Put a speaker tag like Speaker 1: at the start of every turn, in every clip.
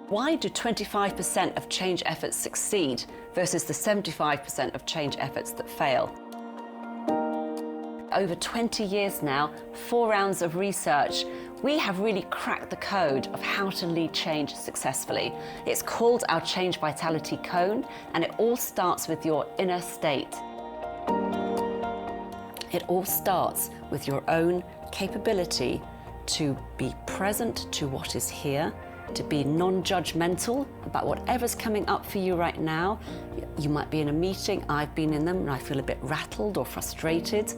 Speaker 1: Why do 25% of change efforts succeed versus the 75% of change efforts that fail? Over 20 years now, 4 rounds of research, we have really cracked the code of how to lead change successfully. It's called our Change Vitality Cone, and it all starts with your inner state. It all starts with your own capability to be present to what is here, to be non-judgmental about whatever's coming up for you right now. You might be in a meeting, I've been in them, and I feel a bit rattled or frustrated.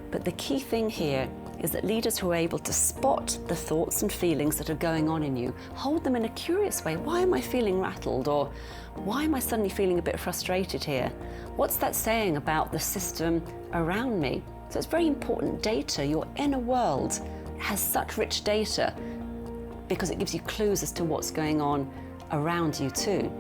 Speaker 1: But the key thing here is that leaders who are able to spot the thoughts and feelings that are going on in you, hold them in a curious way. Why am I feeling rattled? Or why am I suddenly feeling a bit frustrated here? What's that saying about the system around me? So it's very important data. Your inner world has such rich data because it gives you clues as to what's going on around you too.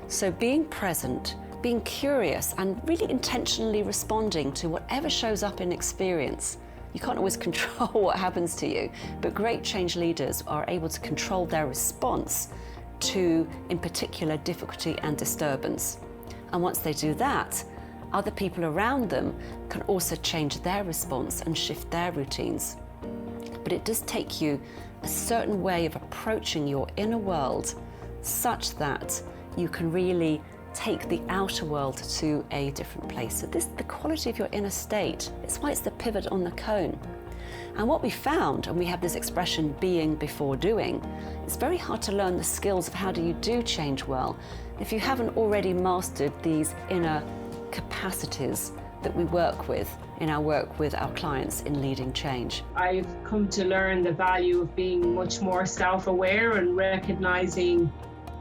Speaker 1: So being present, being curious, and really intentionally responding to whatever shows up in experience. You can't always control what happens to you, but great change leaders are able to control their response to, in particular, difficulty and disturbance. And once they do that, other people around them can also change their response and shift their routines. But it does take you a certain way of approaching your inner world such that you can really take the outer world to a different place. So this, the quality of your inner state, it's why it's the pivot on the cone. And what we found, and we have this expression being before doing, it's very hard to learn the skills of how do you do change well if you haven't already mastered these inner capacities that we work with in our work with our clients in leading change.
Speaker 2: I've come to learn the value of being much more self-aware and recognizing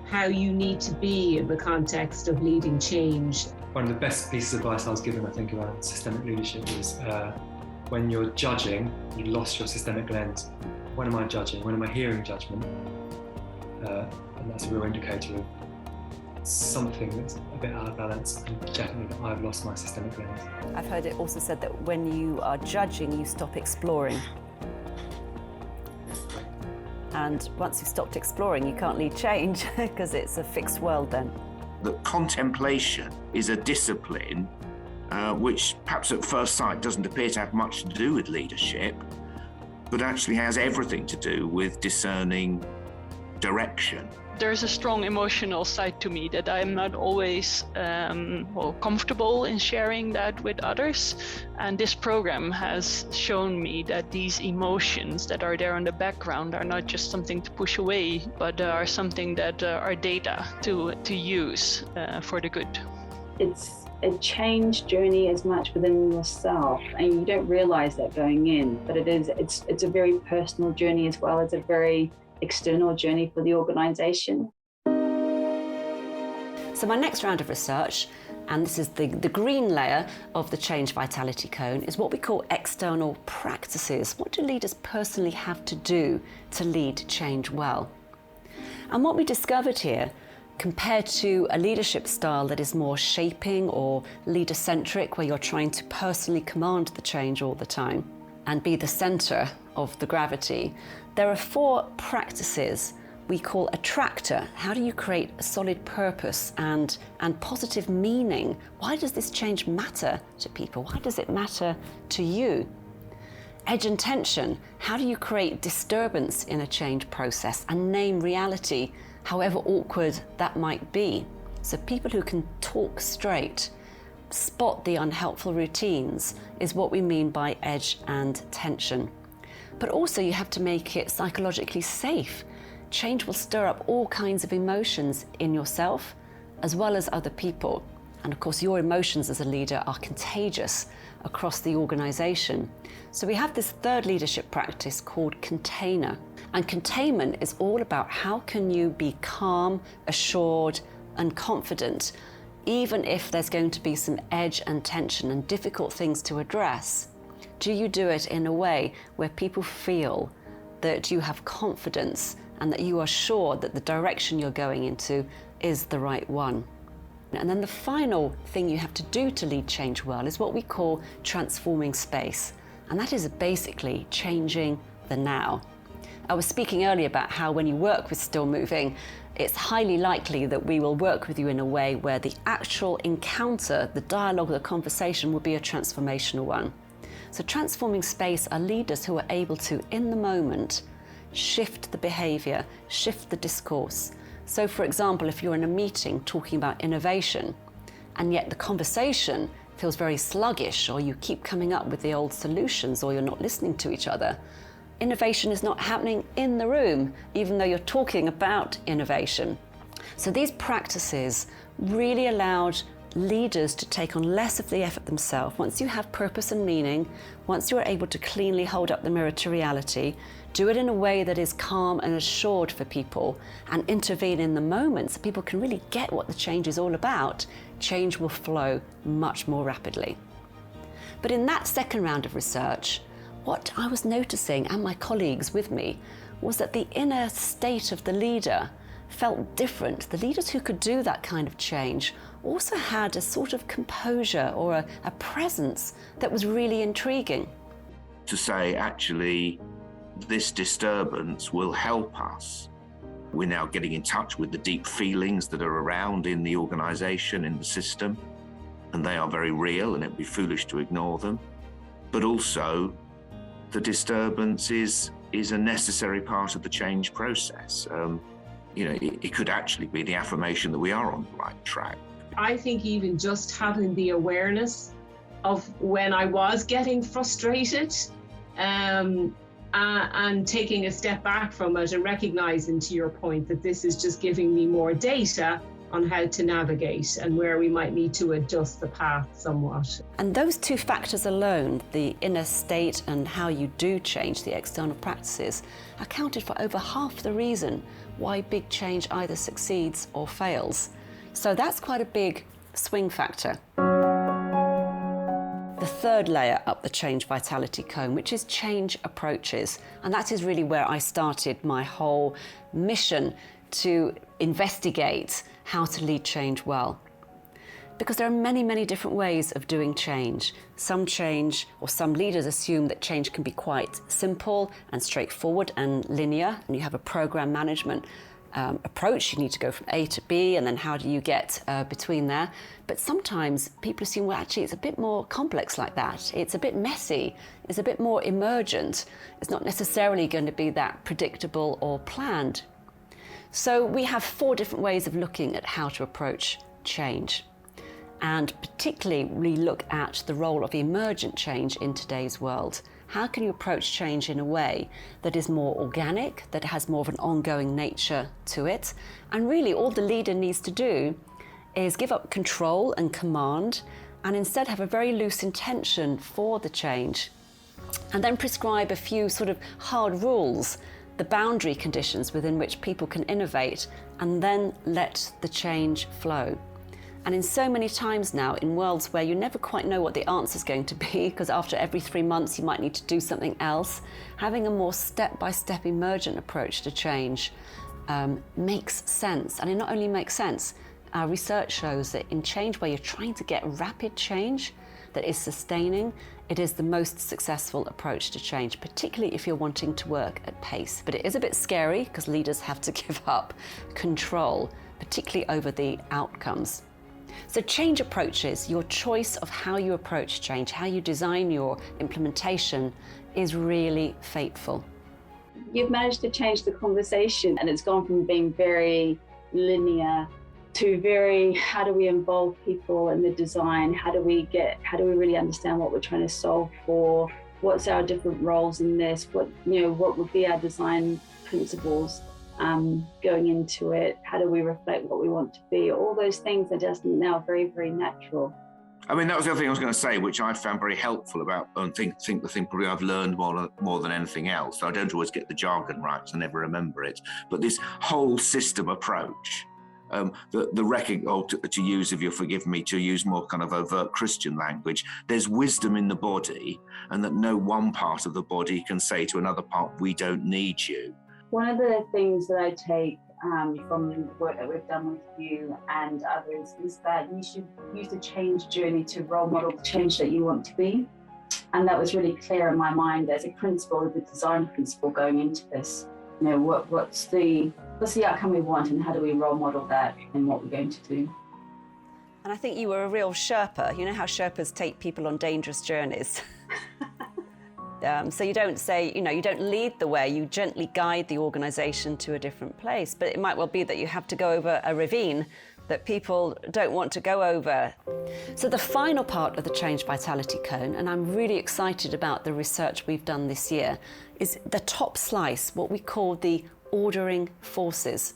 Speaker 2: how you need to be in the context of leading change.
Speaker 3: One of the best pieces of advice I was given, I think, around systemic leadership is when you're judging, you lost your systemic lens. When am I judging? When am I hearing judgment? And that's a real indicator of something that's a bit out of balance, and definitely that I've lost my systemic lens.
Speaker 1: I've heard it also said that when you are judging, you stop exploring. And once you've stopped exploring, you can't lead change because it's a fixed world then.
Speaker 4: The contemplation is a discipline which perhaps at first sight doesn't appear to have much to do with leadership, but actually has everything to do with discerning direction.
Speaker 5: There's a strong emotional side to me that I'm not always comfortable in sharing that with others. And this program has shown me that these emotions that are there in the background are not just something to push away, but are something that are data to use for the good.
Speaker 6: It's a change journey as much within yourself, and you don't realize that going in, but it's a very personal journey as well as a very external journey for the organization.
Speaker 1: So my next round of research, and this is the green layer of the Change Vitality Cone, is what we call external practices. What do leaders personally have to do to lead change well? And what we discovered here, compared to a leadership style that is more shaping or leader-centric, where you're trying to personally command the change all the time and be the center of the gravity, there are 4 practices we call attractor. How do you create a solid purpose and positive meaning? Why does this change matter to people? Why does it matter to you? Edge and tension. How do you create disturbance in a change process and name reality, however awkward that might be? So people who can talk straight, spot the unhelpful routines, is what we mean by edge and tension. But also you have to make it psychologically safe. Change will stir up all kinds of emotions in yourself as well as other people. And of course, your emotions as a leader are contagious across the organization. So we have this 3rd leadership practice called container. And containment is all about how can you be calm, assured, and confident, even if there's going to be some edge and tension and difficult things to address. Do you do it in a way where people feel that you have confidence and that you are sure that the direction you're going into is the right one? And then the final thing you have to do to lead change well is what we call transforming space. And that is basically changing the now. I was speaking earlier about how when you work with Still Moving, it's highly likely that we will work with you in a way where the actual encounter, the dialogue, the conversation will be a transformational one. So transforming space are leaders who are able to, in the moment, shift the behaviour, shift the discourse. So for example, if you're in a meeting talking about innovation, and yet the conversation feels very sluggish, or you keep coming up with the old solutions, or you're not listening to each other, innovation is not happening in the room, even though you're talking about innovation. So these practices really allowed leaders to take on less of the effort themselves. Once you have purpose and meaning, once you're able to cleanly hold up the mirror to reality, do it in a way that is calm and assured for people, and intervene in the moment so people can really get what the change is all about, change will flow much more rapidly. But in that second round of research, what I was noticing, and my colleagues with me, was that the inner state of the leader felt different. The leaders who could do that kind of change also had a sort of composure or a presence that was really intriguing.
Speaker 4: To say, actually, this disturbance will help us. We're now getting in touch with the deep feelings that are around in the organisation, in the system, and they are very real, and it would be foolish to ignore them. But also, the disturbance is a necessary part of the change process. It could actually be the affirmation that we are on the right track.
Speaker 2: I think even just having the awareness of when I was getting frustrated, and taking a step back from it and recognizing, to your point, that this is just giving me more data on how to navigate and where we might need to adjust the path somewhat.
Speaker 1: And those two factors alone, the inner state and how you do change the external practices, accounted for over half the reason why big change either succeeds or fails. So that's quite a big swing factor. The third layer up the change vitality cone, which is change approaches. And that is really where I started my whole mission to investigate how to lead change well. Because there are many, many different ways of doing change. Some change, or some leaders assume that change can be quite simple and straightforward and linear, and you have a program management approach. You need to go from A to B, and then how do you get between there? But sometimes people assume, well, actually, it's a bit more complex like that. It's a bit messy. It's a bit more emergent. It's not necessarily going to be that predictable or planned. So we have 4 different ways of looking at how to approach change. And particularly, we look at the role of emergent change in today's world. How can you approach change in a way that is more organic, that has more of an ongoing nature to it? And really, all the leader needs to do is give up control and command, and instead have a very loose intention for the change, and then prescribe a few sort of hard rules, the boundary conditions within which people can innovate, and then let the change flow. And in so many times now, in worlds where you never quite know what the answer is going to be, because after every 3 months you might need to do something else, having a more step-by-step emergent approach to change makes sense. And it not only makes sense, our research shows that in change where you're trying to get rapid change that is sustaining, it is the most successful approach to change, particularly if you're wanting to work at pace. But it is a bit scary because leaders have to give up control, particularly over the outcomes. So change approaches, your choice of how you approach change, how you design your implementation, is really fateful.
Speaker 6: You've managed to change the conversation, and it's gone from being very linear to very, how do we involve people in the design? How do we really understand what we're trying to solve for? What's our different roles in this? What would be our design principles going into it? How do we reflect what we want to be? All those things are just now very, very natural.
Speaker 4: I mean, that was the other thing I was going to say, which I found very helpful about, and think the thing probably I've learned more than anything else. I don't always get the jargon right, so I never remember it. But this whole system approach, to use, if you'll forgive me, to use more kind of overt Christian language, there's wisdom in the body, and that no one part of the body can say to another part, we don't need you.
Speaker 6: One of the things that I take from the work that we've done with you and others is that you should use the change journey to role model the change that you want to be. And that was really clear in my mind as a principle, the design principle going into this. You know, what's the outcome we want, and how do we role model that in what we're going to do?
Speaker 1: And I think you were a real Sherpa. You know how Sherpas take people on dangerous journeys. So you don't say, you don't lead the way, you gently guide the organisation to a different place. But it might well be that you have to go over a ravine that people don't want to go over. So the final part of the Change Vitality Cone, and I'm really excited about the research we've done this year, is the top slice, what we call the ordering forces.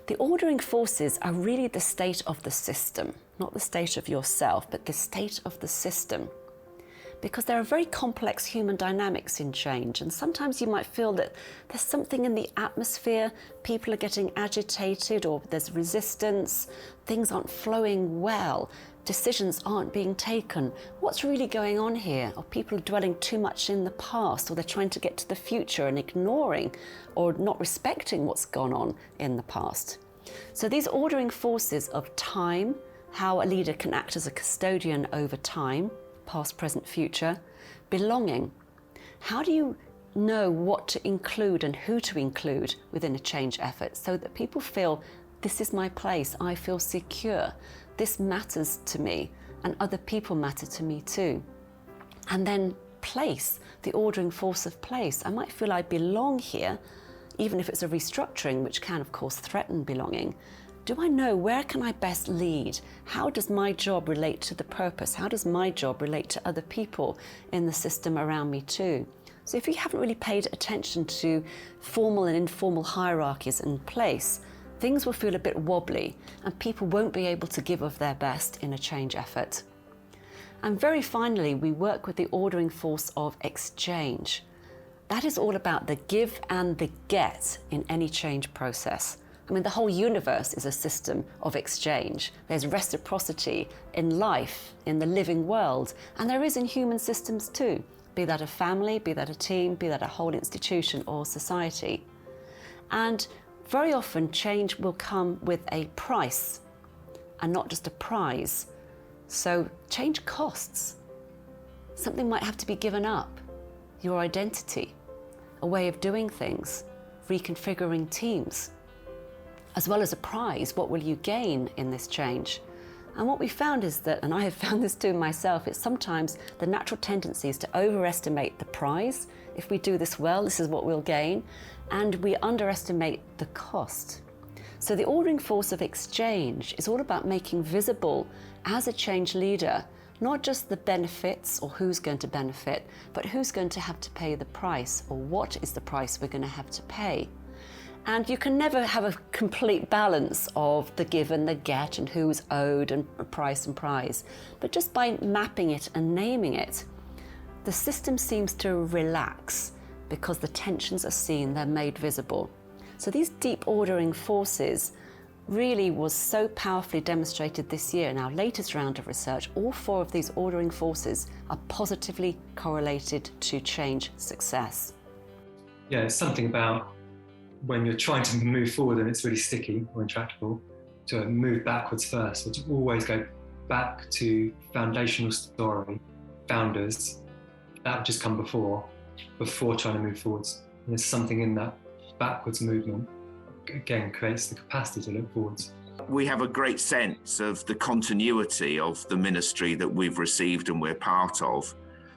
Speaker 1: The ordering forces are really the state of the system, not the state of yourself, but the state of the system. Because there are very complex human dynamics in change, and sometimes you might feel that there's something in the atmosphere, people are getting agitated, or there's resistance, things aren't flowing well, decisions aren't being taken. What's really going on here? Or people are dwelling too much in the past, or they're trying to get to the future and ignoring or not respecting what's gone on in the past. So these ordering forces of time, how a leader can act as a custodian over time, past, present, future, belonging. How do you know what to include and who to include within a change effort so that people feel, this is my place, I feel secure, this matters to me, and other people matter to me too. And then place, the ordering force of place. I might feel I belong here, even if it's a restructuring, which can of course threaten belonging. Do I know where can I best lead? How does my job relate to the purpose? How does my job relate to other people in the system around me too? So if you haven't really paid attention to formal and informal hierarchies in place, things will feel a bit wobbly and people won't be able to give of their best in a change effort. And very finally, we work with the ordering force of exchange. That is all about the give and the get in any change process. I mean, the whole universe is a system of exchange. There's reciprocity in life, in the living world, and there is in human systems too, be that a family, be that a team, be that a whole institution or society. And very often change will come with a price and not just a prize. So change costs. Something might have to be given up. Your identity, a way of doing things, reconfiguring teams. As well as a prize, what will you gain in this change? And what we found is that, and I have found this too myself, it's sometimes the natural tendency is to overestimate the prize. If we do this well, this is what we'll gain. And we underestimate the cost. So the ordering force of exchange is all about making visible as a change leader, not just the benefits or who's going to benefit, but who's going to have to pay the price, or what is the price we're going to have to pay. And you can never have a complete balance of the give and the get and who's owed and price and prize. But just by mapping it and naming it, the system seems to relax because the tensions are seen, they're made visible. So these deep ordering forces really was so powerfully demonstrated this year in our latest round of research. All 4 of these ordering forces are positively correlated to change success.
Speaker 3: Yeah, it's something about when you're trying to move forward and it's really sticky or intractable, to move backwards first, or to always go back to foundational story, founders, that would just come before trying to move forwards. And there's something in that backwards movement, again, creates the capacity to look forwards.
Speaker 4: We have a great sense of the continuity of the ministry that we've received and we're part of.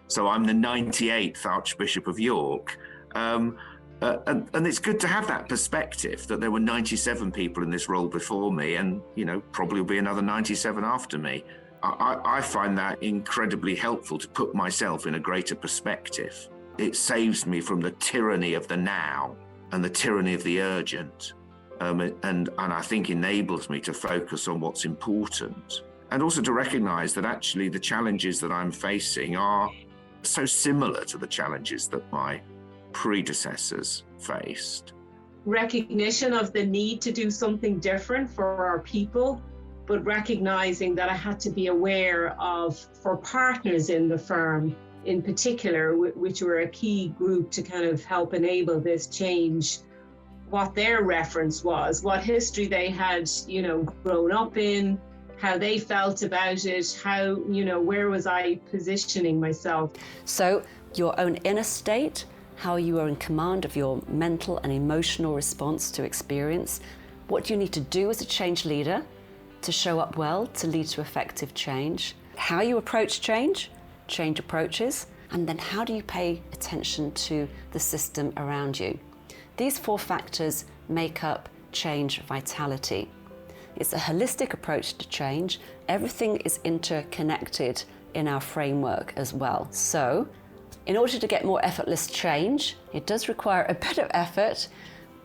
Speaker 4: So I'm the 98th Archbishop of York. And it's good to have that perspective that there were 97 people in this role before me, and probably will be another 97 after me. I find that incredibly helpful to put myself in a greater perspective. It saves me from the tyranny of the now and the tyranny of the urgent, and I think enables me to focus on what's important, and also to recognise that actually the challenges that I'm facing are so similar to the challenges that my predecessors faced.
Speaker 2: Recognition of the need to do something different for our people, but recognizing that I had to be aware of, for partners in the firm in particular, which were a key group to kind of help enable this change, what their reference was, what history they had, grown up in, how they felt about it, how, where was I positioning myself.
Speaker 1: So your own inner state, how you are in command of your mental and emotional response to experience, what do you need to do as a change leader to show up well, to lead to effective change, how you approach change approaches, and then how do you pay attention to the system around you. These 4 factors make up change vitality. It's a holistic approach to change. Everything is interconnected in our framework as well. So, in order to get more effortless change, it does require a bit of effort,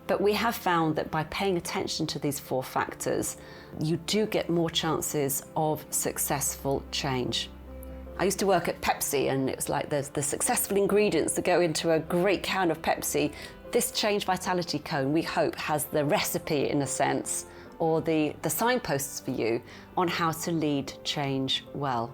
Speaker 1: but we have found that by paying attention to these 4 factors, you do get more chances of successful change. I used to work at Pepsi, and it was like the successful ingredients that go into a great can of Pepsi. This Change Vitality Cone, we hope, has the recipe, in a sense, or the signposts for you on how to lead change well.